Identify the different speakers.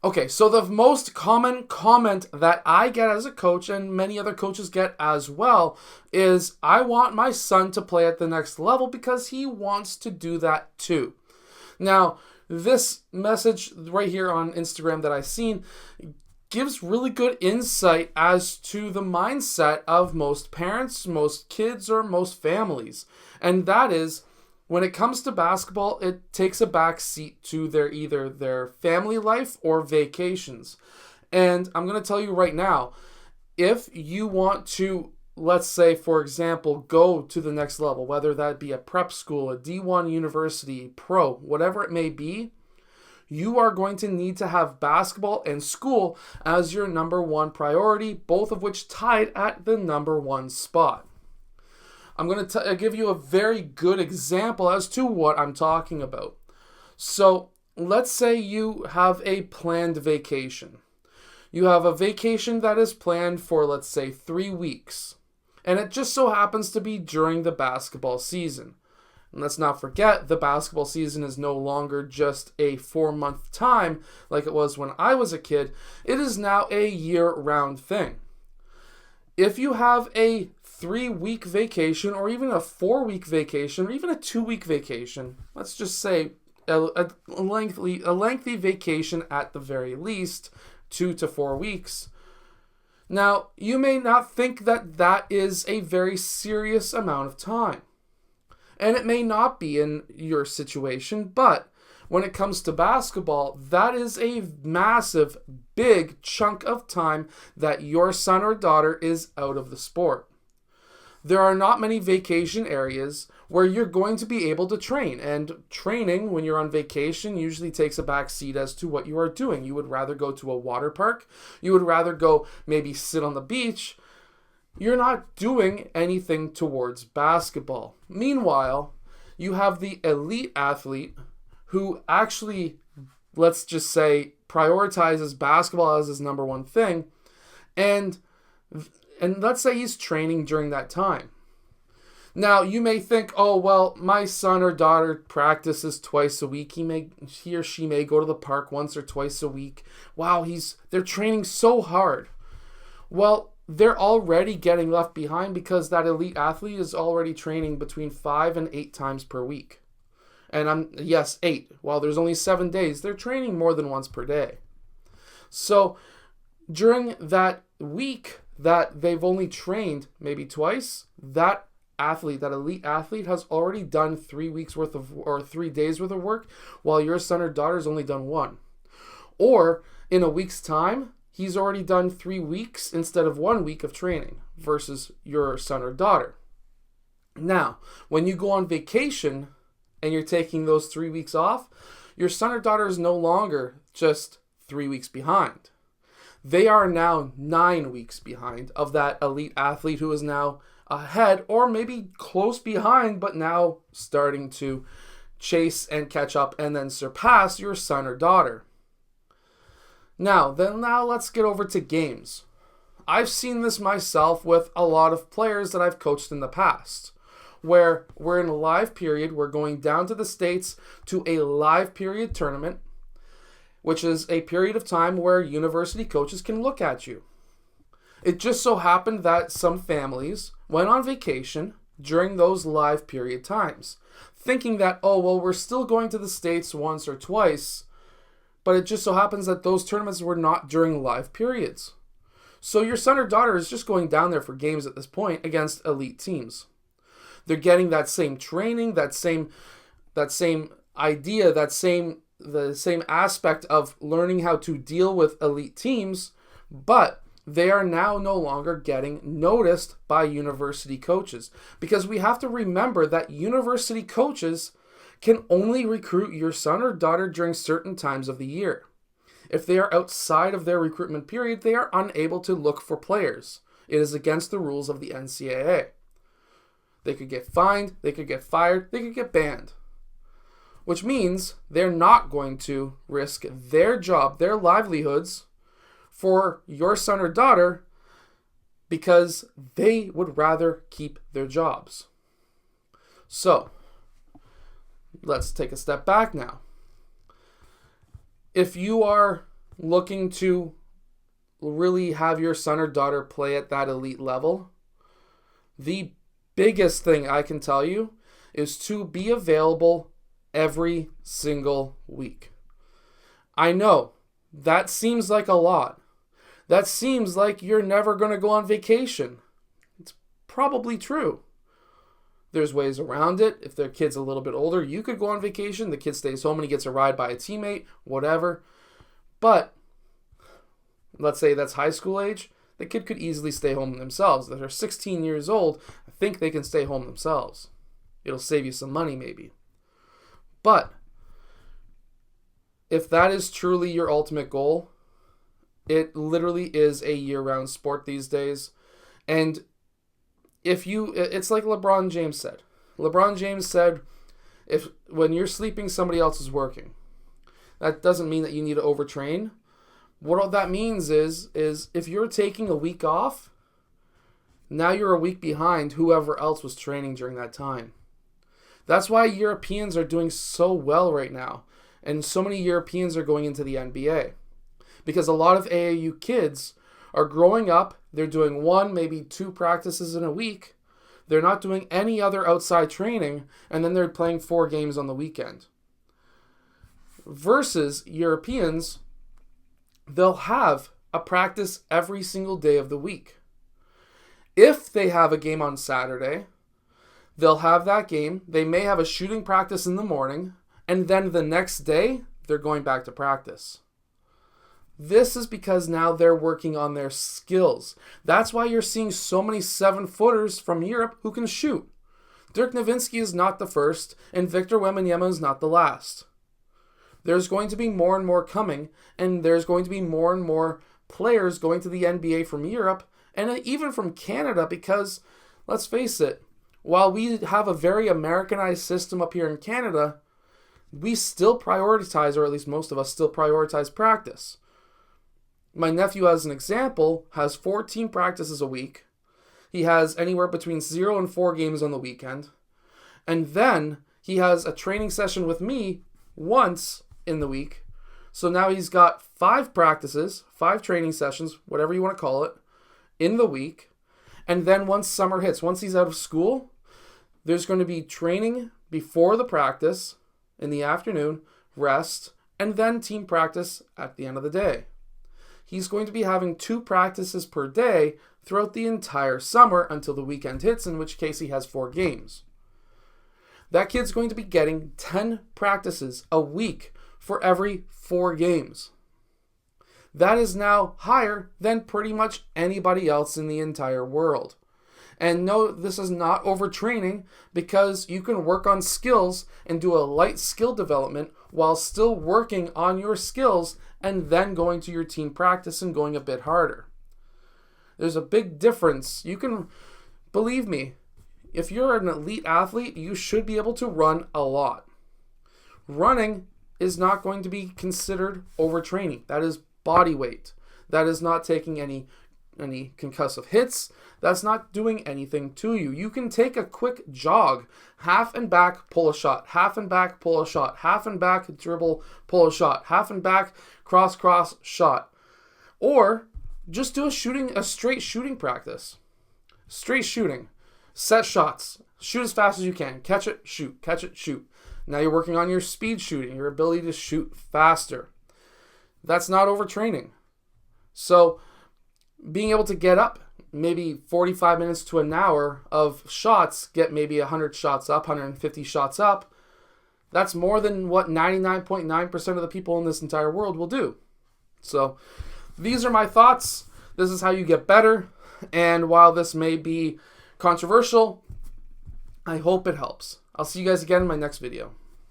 Speaker 1: Okay, so the most common comment that I get as a coach, and many other coaches get as well, is I want my son to play at the next level because he wants to do that too. Now, this message right here on Instagram that I've seen gives really good insight as to the mindset of most parents, most kids, or most families. And that is, when it comes to basketball, it takes a back seat to either their family life or vacations. And I'm going to tell you right now, if you want to, let's say, for example, go to the next level, whether that be a prep school, a D1 university, pro, whatever it may be, you are going to need to have basketball and school as your number one priority, both of which tied at the number one spot. I'm going to give you a very good example as to what I'm talking about. So let's say you have a planned vacation. You have a vacation that is planned for, let's say, 3 weeks. And it just so happens to be during the basketball season. And let's not forget, the basketball season is no longer just a 4-month time like it was when I was a kid. It is now a year-round thing. If you have a 3-week vacation, or even a 4-week vacation, or even a 2-week vacation, let's just say a lengthy vacation at the very least, 2 to 4 weeks. Now, you may not think that that is a very serious amount of time. And it may not be in your situation, but when it comes to basketball, that is a massive, big chunk of time that your son or daughter is out of the sport. There are not many vacation areas where you're going to be able to train. And training when you're on vacation usually takes a back seat as to what you are doing. You would rather go to a water park. You would rather go maybe sit on the beach. You're not doing anything towards basketball. Meanwhile, you have the elite athlete who actually, let's just say, prioritizes basketball as his number one thing. And let's say he's training during that time. Now, you may think, oh, well, my son or daughter practices twice a week. He or she may go to the park once or twice a week. Wow, they're training so hard. Well, they're already getting left behind because that elite athlete is already training between 5 and 8 times per week. And yes, 8. While there's only 7 days, they're training more than once per day. So during that week that they've only trained maybe twice, that elite athlete has already done 3 weeks worth of, or 3 days worth of work, while your son or daughter's only done 1. Or in a week's time, he's already done 3 weeks instead of 1 week of training versus your son or daughter. Now, when you go on vacation and you're taking those 3 weeks off, your son or daughter is no longer just 3 weeks behind. They are now 9 weeks behind of that elite athlete who is now ahead or maybe close behind, but now starting to chase and catch up and then surpass your son or daughter. Now let's get over to games. I've seen this myself with a lot of players that I've coached in the past, where we're in a live period, we're going down to the States to a live period tournament, which is a period of time where university coaches can look at you. It just so happened that some families went on vacation during those live period times, thinking that, oh, well, we're still going to the States once or twice, but it just so happens that those tournaments were not during live periods. So your son or daughter is just going down there for games at this point against elite teams. They're getting that same training, that same idea, the same aspect of learning how to deal with elite teams, but they are now no longer getting noticed by university coaches, because we have to remember that university coaches can only recruit your son or daughter during certain times of the year. If they are outside of their recruitment period, they are unable to look for players. It is against the rules of the NCAA. They could get fined, they could get fired, they could get banned. Which means they're not going to risk their job, their livelihoods, for your son or daughter because they would rather keep their jobs. So, let's take a step back now. If you are looking to really have your son or daughter play at that elite level, the biggest thing I can tell you is to be available every single week. I know that seems like a lot. That seems like you're never going to go on vacation. It's probably true. There's ways around it. If their kid's a little bit older, you could go on vacation. The kid stays home and he gets a ride by a teammate, whatever. But let's say that's high school age. The kid could easily stay home themselves. If they're 16 years old, I think they can stay home themselves. It'll save you some money maybe. But if that is truly your ultimate goal, it literally is a year-round sport these days. And it's like LeBron James said. LeBron James said, when you're sleeping, somebody else is working. That doesn't mean that you need to overtrain. What all that means is if you're taking a week off, now you're a week behind whoever else was training during that time. That's why Europeans are doing so well right now. And so many Europeans are going into the NBA. Because a lot of AAU kids are growing up, they're doing 1, maybe 2 practices in a week. They're not doing any other outside training, and then they're playing 4 games on the weekend. Versus Europeans, they'll have a practice every single day of the week. If they have a game on Saturday, they'll have that game. They may have a shooting practice in the morning, and then the next day, they're going back to practice. This is because now they're working on their skills. That's why you're seeing so many 7-footers from Europe who can shoot. Dirk Nowitzki is not the first, and Victor Wembanyama is not the last. There's going to be more and more coming, and there's going to be more and more players going to the NBA from Europe, and even from Canada, because, let's face it, while we have a very Americanized system up here in Canada, we still prioritize, or at least most of us still prioritize practice. My nephew, as an example, has 14 practices a week. He has anywhere between 0 and 4 games on the weekend. And then he has a training session with me once in the week. So now he's got 5 practices, 5 training sessions, whatever you want to call it, in the week. And then once summer hits, once he's out of school, there's going to be training before the practice in the afternoon, rest, and then team practice at the end of the day. He's going to be having 2 practices per day throughout the entire summer until the weekend hits, in which case he has 4 games. That kid's going to be getting 10 practices a week for every 4 games. That is now higher than pretty much anybody else in the entire world. And no, this is not overtraining, because you can work on skills and do a light skill development while still working on your skills and then going to your team practice and going a bit harder. There's a big difference. You can, believe me, if you're an elite athlete, you should be able to run a lot. Running is not going to be considered overtraining. That is body weight. That is not taking any concussive hits. That's not doing anything to you. You can take a quick jog, half and back, pull a shot, half and back, pull a shot, half and back, dribble, pull a shot, half and back, cross, shot. Or just do a straight shooting practice. Straight shooting. Set shots. Shoot as fast as you can. Catch it, shoot. Catch it, shoot. Now you're working on your speed shooting, your ability to shoot faster. That's not overtraining. So being able to get up maybe 45 minutes to an hour of shots, get maybe 100 shots up, 150 shots up, that's more than what 99.9% of the people in this entire world will do. So these are my thoughts. This is how you get better. And while this may be controversial, I hope it helps. I'll see you guys again in my next video.